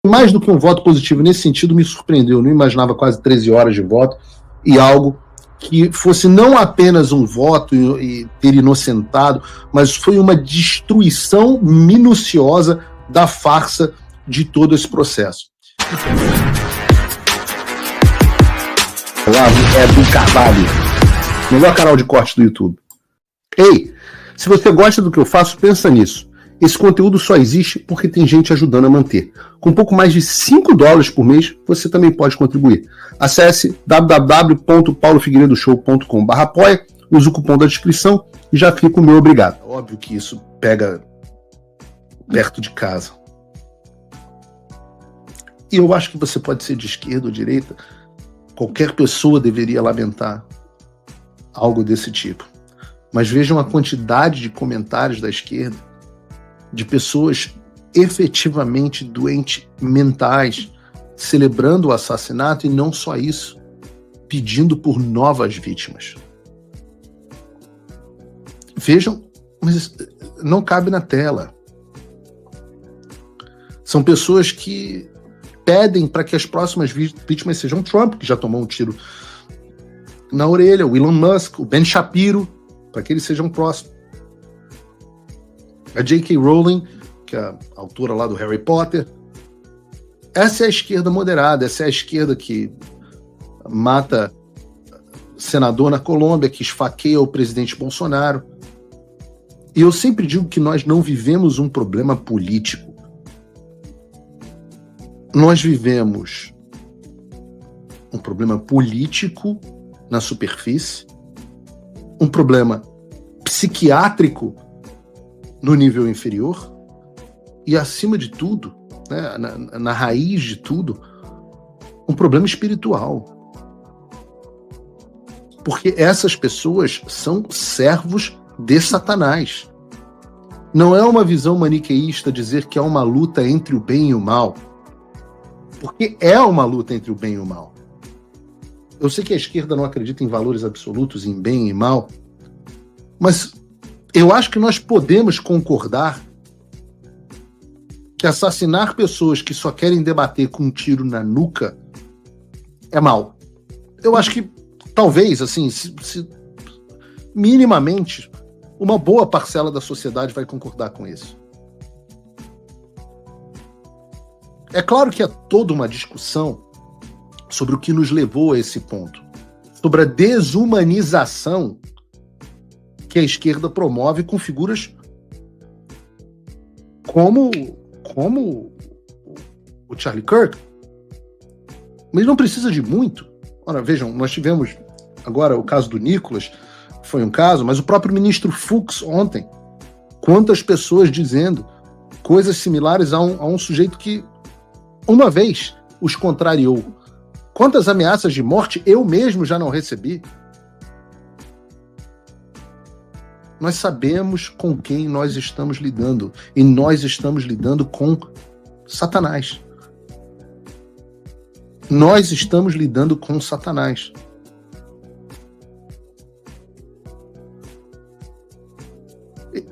mais do que um voto positivo nesse sentido, me surpreendeu. Eu não imaginava quase 13 horas de voto e algo que fosse não apenas um voto e ter inocentado, mas foi uma destruição minuciosa da farsa de todo esse processo. Olá, é do Carvalho, melhor canal de corte do YouTube. Ei, se você gosta do que eu faço, pensa nisso. Esse conteúdo só existe porque tem gente ajudando a manter. Com pouco mais de $5 por mês, você também pode contribuir. Acesse www.paulofigueiredoshow.com/apoia, use o cupom da descrição e já fica o meu obrigado. Óbvio que isso pega perto de casa. E eu acho que você pode ser de esquerda ou direita. Qualquer pessoa deveria lamentar algo desse tipo. Mas vejam a quantidade de comentários da esquerda, de pessoas efetivamente doentes mentais, celebrando o assassinato e não só isso, pedindo por novas vítimas. Vejam, mas não cabe na tela. São pessoas que pedem para que as próximas vítimas sejam Trump, que já tomou um tiro na orelha, o Elon Musk, o Ben Shapiro, para que eles sejam próximos. A J.K. Rowling, que é a autora lá do Harry Potter. Essa é a esquerda moderada, essa é a esquerda que mata senador na Colômbia, que esfaqueia o presidente Bolsonaro. E eu sempre digo que nós não vivemos um problema político. Nós vivemos um problema político na superfície, um problema psiquiátrico no nível inferior e, acima de tudo, né, na raiz de tudo, um problema espiritual. Porque essas pessoas são servos de Satanás. Não é uma visão maniqueísta dizer que é uma luta entre o bem e o mal. Porque é uma luta entre o bem e o mal. Eu sei que a esquerda não acredita em valores absolutos, em bem e mal, mas eu acho que nós podemos concordar que assassinar pessoas que só querem debater com um tiro na nuca é mal. Eu acho que talvez, assim, se minimamente, uma boa parcela da sociedade vai concordar com isso. É claro que há toda uma discussão sobre o que nos levou a esse ponto, sobre a desumanização que a esquerda promove com figuras como o Charlie Kirk. Mas não precisa de muito. Ora, vejam, nós tivemos agora o caso do Nicolas, foi um caso, mas o próprio ministro Fux ontem, quantas pessoas dizendo coisas similares a um sujeito que uma vez os contrariou. Quantas ameaças de morte eu mesmo já não recebi? Nós sabemos com quem nós estamos lidando. E nós estamos lidando com Satanás. Nós estamos lidando com Satanás.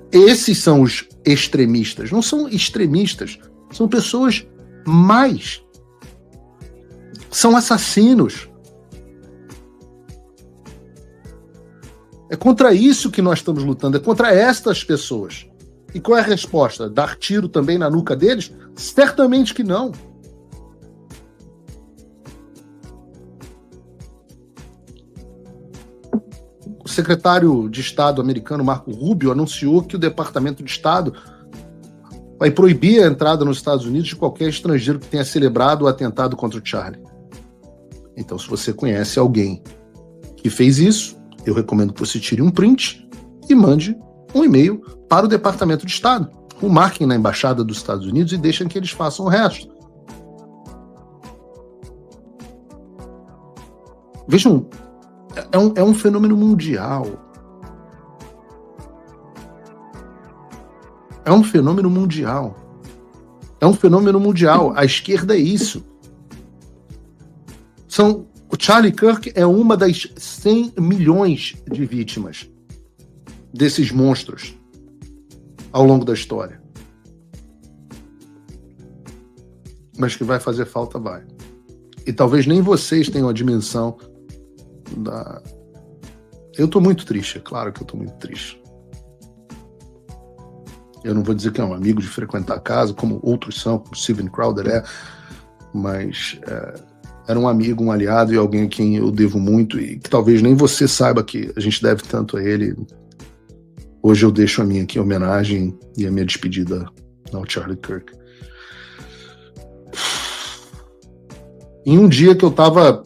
Esses são os extremistas. Não são extremistas. São pessoas más. São assassinos. É contra isso que nós estamos lutando, é contra estas pessoas. E qual é a resposta? Dar tiro também na nuca deles? Certamente que não. O secretário de Estado americano, Marco Rubio, anunciou que o Departamento de Estado vai proibir a entrada nos Estados Unidos de qualquer estrangeiro que tenha celebrado o atentado contra o Charlie. Então, se você conhece alguém que fez isso, eu recomendo que você tire um print e mande um e-mail para o Departamento de Estado. O marquem na Embaixada dos Estados Unidos e deixem que eles façam o resto. Vejam, é um fenômeno mundial. É um fenômeno mundial. É um fenômeno mundial. A esquerda é isso. O Charlie Kirk é uma das 100 milhões de vítimas desses monstros ao longo da história. mas que vai fazer falta, vai. E talvez nem vocês tenham a dimensão da... Eu tô muito triste, é claro que eu tô muito triste. Eu não vou dizer que é um amigo de frequentar a casa, como outros são, como Steven Crowder é, mas era um amigo, um aliado e alguém a quem eu devo muito e que talvez nem você saiba que a gente deve tanto a ele. Hoje eu deixo a minha aqui homenagem e a minha despedida ao Charlie Kirk. Em um dia que eu estava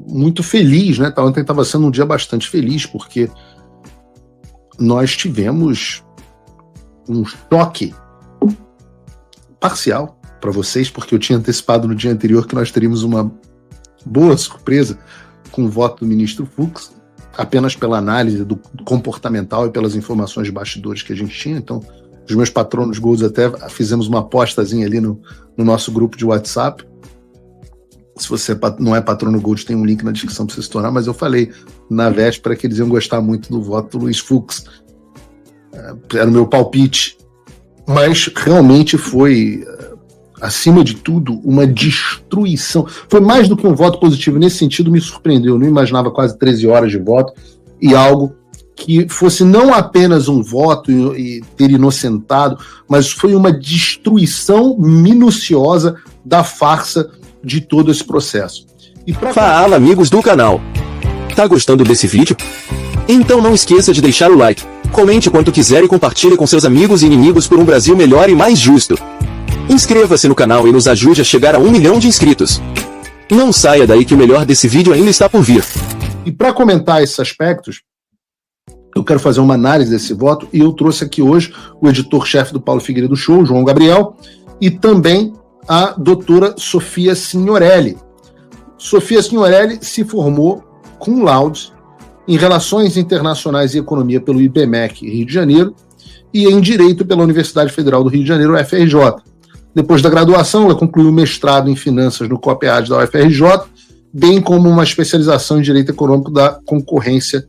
muito feliz, né? Ontem estava sendo um dia bastante feliz, porque nós tivemos um choque parcial para vocês, porque eu tinha antecipado no dia anterior que nós teríamos uma boa surpresa com o voto do ministro Fux, apenas pela análise do comportamental e pelas informações de bastidores que a gente tinha. Então, os meus patronos Gold até fizemos uma apostazinha ali no nosso grupo de WhatsApp. Se você não é patrono Gold, tem um link na descrição para você se tornar, mas eu falei na véspera que eles iam gostar muito do voto do Luiz Fux. Era o meu palpite. Mas realmente foi, acima de tudo, uma destruição. Foi mais do que um voto positivo. Nesse sentido, me surpreendeu. Eu não imaginava quase 13 horas de voto e algo que fosse não apenas um voto e ter inocentado, mas foi uma destruição minuciosa da farsa de todo esse processo. Fala, amigos do canal. Tá gostando desse vídeo? Então não esqueça de deixar o like, comente quanto quiser e compartilhe com seus amigos e inimigos por um Brasil melhor e mais justo. Inscreva-se no canal e nos ajude a chegar a 1 milhão de inscritos. Não saia daí que o melhor desse vídeo ainda está por vir. E para comentar esses aspectos, eu quero fazer uma análise desse voto e eu trouxe aqui hoje o editor-chefe do Paulo Figueiredo Show, João Gabriel, e também a doutora Sofia Signorelli. Sofia Signorelli se formou cum laude em Relações Internacionais e Economia pelo IBMEC Rio de Janeiro e em Direito pela Universidade Federal do Rio de Janeiro, UFRJ. Depois da graduação, ela concluiu o mestrado em Finanças no COPEAD da UFRJ, bem como uma especialização em Direito Econômico da Concorrência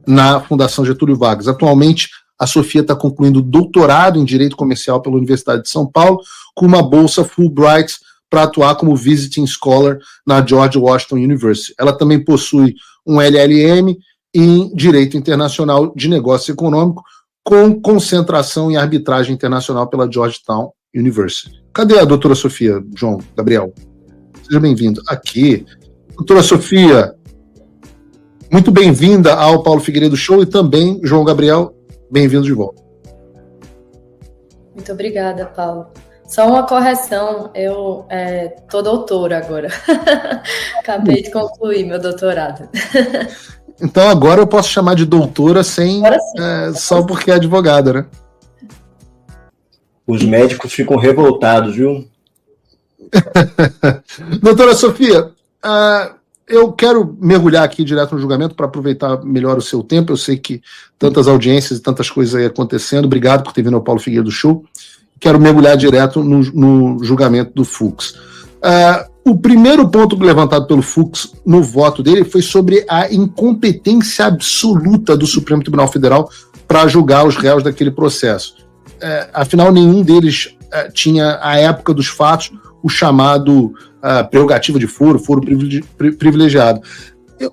na Fundação Getúlio Vargas. Atualmente, a Sofia está concluindo doutorado em Direito Comercial pela Universidade de São Paulo, com uma bolsa Fulbright para atuar como Visiting Scholar na George Washington University. Ela também possui um LLM em Direito Internacional de Negócio Econômico, com concentração em Arbitragem Internacional pela Georgetown University. Cadê a doutora Sofia, João Gabriel? Seja bem-vindo. Aqui. Doutora Sofia, muito bem-vinda ao Paulo Figueiredo Show e também, João Gabriel, bem-vindo de volta. Muito obrigada, Paulo. Só uma correção, eu tô doutora agora. Acabei de concluir meu doutorado. Então agora eu posso chamar de doutora sem só porque é advogada, né? Os médicos ficam revoltados, viu? Doutora Sofia, eu quero mergulhar aqui direto no julgamento para aproveitar melhor o seu tempo. Eu sei que tantas audiências e tantas coisas aí acontecendo. Obrigado por ter vindo ao Paulo Figueiredo Show. Quero mergulhar direto no julgamento do Fux. O primeiro ponto levantado pelo Fux no voto dele foi sobre a incompetência absoluta do Supremo Tribunal Federal para julgar os réus daquele processo. Afinal, nenhum deles tinha, à época dos fatos, o chamado prerrogativa de foro privilegiado.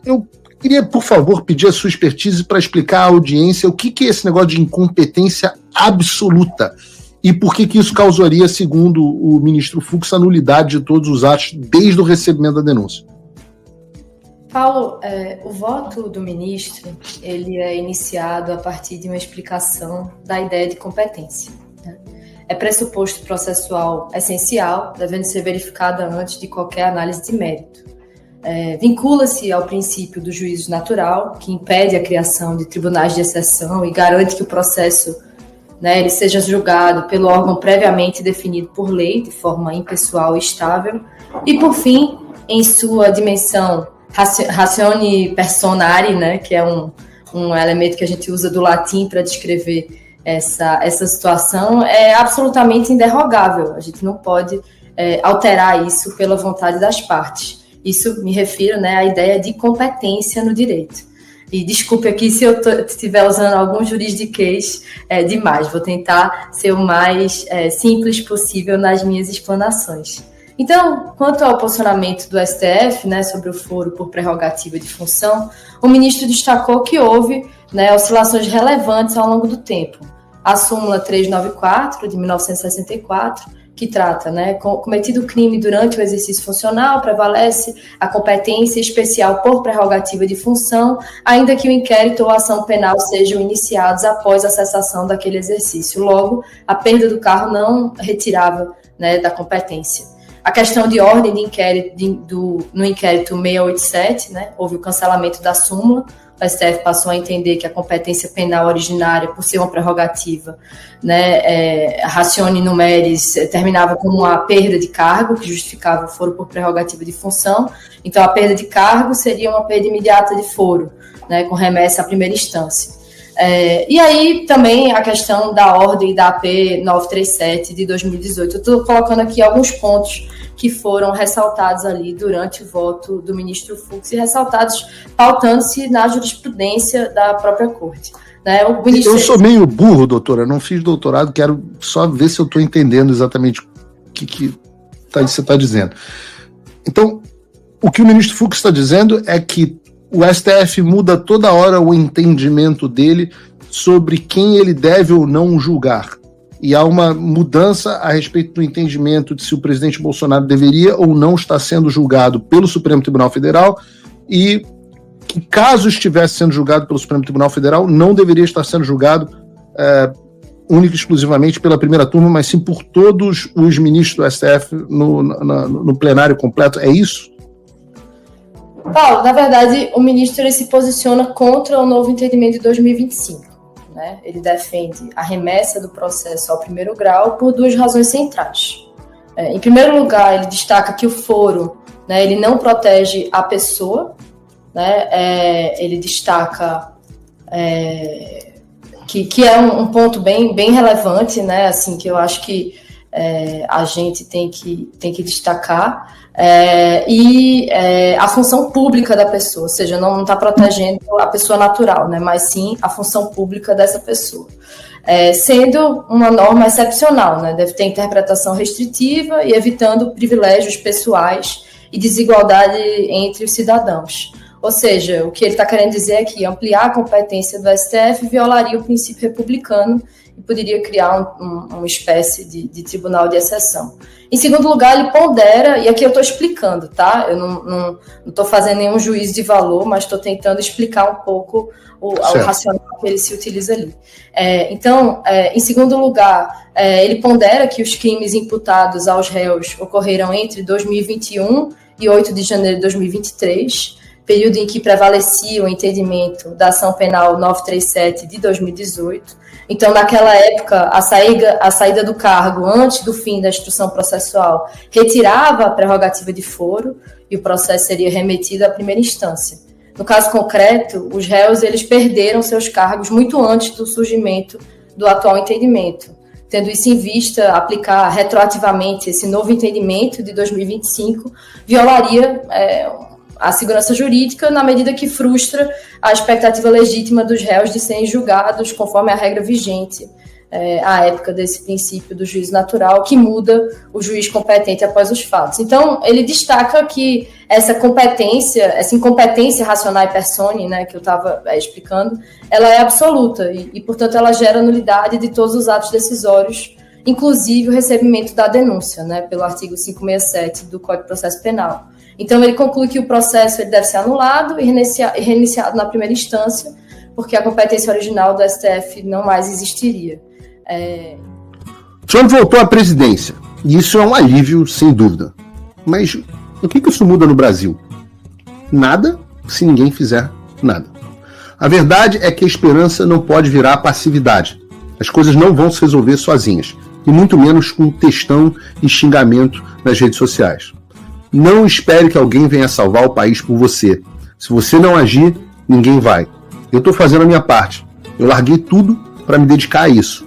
Eu queria, por favor, pedir a sua expertise para explicar à audiência o que é esse negócio de incompetência absoluta e por que isso causaria, segundo o ministro Fux, a nulidade de todos os atos desde o recebimento da denúncia. Paulo, o voto do ministro ele é iniciado a partir de uma explicação da ideia de competência, né? É pressuposto processual essencial, devendo ser verificada antes de qualquer análise de mérito. Vincula-se ao princípio do juízo natural, que impede a criação de tribunais de exceção e garante que o processo, né, ele seja julgado pelo órgão previamente definido por lei, de forma impessoal e estável. E, por fim, em sua dimensão ratione personari, né, que é um elemento que a gente usa do latim para descrever essa situação, é absolutamente inderrogável. A gente não pode alterar isso pela vontade das partes. Isso me refiro, né, à ideia de competência no direito. E desculpe aqui se eu estiver usando algum juridiquês demais. Vou tentar ser o mais simples possível nas minhas explanações. Então, quanto ao posicionamento do STF, né, sobre o foro por prerrogativa de função, o ministro destacou que houve, né, oscilações relevantes ao longo do tempo. A súmula 394, de 1964, que trata, né, cometido crime durante o exercício funcional, prevalece a competência especial por prerrogativa de função, ainda que o inquérito ou a ação penal sejam iniciados após a cessação daquele exercício. Logo, a perda do cargo não retirava, né, da competência. A questão de ordem de inquérito, no inquérito 687, né, houve o cancelamento da súmula. O STF passou a entender que a competência penal originária, por ser uma prerrogativa, né, ratione numeris, terminava como uma perda de cargo, que justificava o foro por prerrogativa de função. Então, a perda de cargo seria uma perda imediata de foro, né, com remessa à primeira instância. E aí, também, a questão da ordem da AP 937 de 2018. Eu estou colocando aqui alguns pontos que foram ressaltados ali durante o voto do ministro Fux e ressaltados pautando-se na jurisprudência da própria corte. Né? Eu sou meio burro, doutora, não fiz doutorado, quero só ver se eu estou entendendo exatamente o que você está dizendo. Então, o que o ministro Fux está dizendo é que o STF muda toda hora o entendimento dele sobre quem ele deve ou não julgar. E há uma mudança a respeito do entendimento de se o presidente Bolsonaro deveria ou não estar sendo julgado pelo Supremo Tribunal Federal e que, caso estivesse sendo julgado pelo Supremo Tribunal Federal, não deveria estar sendo julgado única e exclusivamente pela primeira turma, mas sim por todos os ministros do STF no plenário completo. É isso? Paulo, na verdade, o ministro ele se posiciona contra o novo entendimento de 2025. Né? Ele defende a remessa do processo ao primeiro grau por duas razões centrais. Em primeiro lugar, ele destaca que o foro, né, ele não protege a pessoa, né? Ele destaca que é um ponto bem relevante, né? Assim, que eu acho que a gente tem que destacar. A função pública da pessoa, ou seja, não está protegendo a pessoa natural, né, mas sim a função pública dessa pessoa. Sendo uma norma excepcional, né, deve ter interpretação restritiva e evitando privilégios pessoais e desigualdade entre os cidadãos. Ou seja, o que ele está querendo dizer é que ampliar a competência do STF violaria o princípio republicano e poderia criar uma espécie de tribunal de exceção. Em segundo lugar, ele pondera, e aqui eu estou explicando, tá? Eu não estou fazendo nenhum juízo de valor, mas estou tentando explicar um pouco o racional que ele se utiliza ali. Em segundo lugar, ele pondera que os crimes imputados aos réus ocorreram entre 2021 e 8 de janeiro de 2023, período em que prevalecia o entendimento da ação penal 937 de 2018. Então, naquela época, a saída do cargo antes do fim da instrução processual retirava a prerrogativa de foro e o processo seria remetido à primeira instância. No caso concreto, os réus eles perderam seus cargos muito antes do surgimento do atual entendimento. Tendo isso em vista, aplicar retroativamente esse novo entendimento de 2025 violaria a segurança jurídica na medida que frustra a expectativa legítima dos réus de serem julgados conforme a regra vigente à época desse princípio do juízo natural, que muda o juiz competente após os fatos. Então, ele destaca que essa incompetência racional persone, né, que eu estava explicando, ela é absoluta e, portanto, ela gera nulidade de todos os atos decisórios, inclusive o recebimento da denúncia, né, pelo artigo 567 do Código de Processo Penal. Então, ele conclui que o processo ele deve ser anulado e reiniciado na primeira instância, porque a competência original do STF não mais existiria. Trump voltou à presidência, e isso é um alívio, sem dúvida. Mas o que isso muda no Brasil? Nada, se ninguém fizer nada. A verdade é que a esperança não pode virar passividade. As coisas não vão se resolver sozinhas, e muito menos com textão e xingamento nas redes sociais. Não espere que alguém venha salvar o país por você. Se você não agir, ninguém vai. Eu estou fazendo a minha parte. Eu larguei tudo para me dedicar a isso.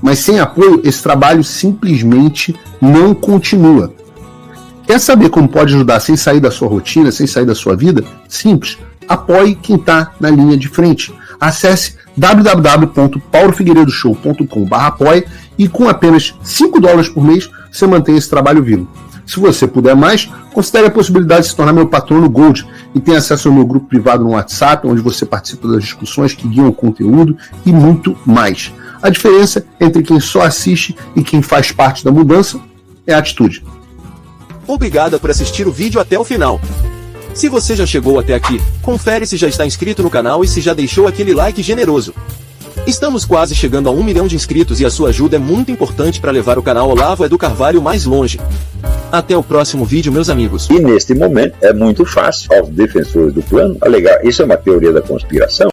Mas sem apoio, esse trabalho simplesmente não continua. Quer saber como pode ajudar sem sair da sua rotina, sem sair da sua vida? Simples. apoie quem está na linha de frente. Acesse www.paulofigueiredoshow.com/apoie e com apenas $5 por mês você mantém esse trabalho vivo. Se você puder mais, considere a possibilidade de se tornar meu patrono Gold e tem acesso ao meu grupo privado no WhatsApp, onde você participa das discussões que guiam o conteúdo e muito mais. A diferença entre quem só assiste e quem faz parte da mudança é a atitude. Obrigado por assistir o vídeo até o final. Se você já chegou até aqui, confere se já está inscrito no canal e se já deixou aquele like generoso. Estamos quase chegando a 1 milhão de inscritos e a sua ajuda é muito importante para levar o canal Olavo Edu Carvalho mais longe. Até o próximo vídeo, meus amigos. E neste momento é muito fácil aos defensores do plano alegar isso é uma teoria da conspiração.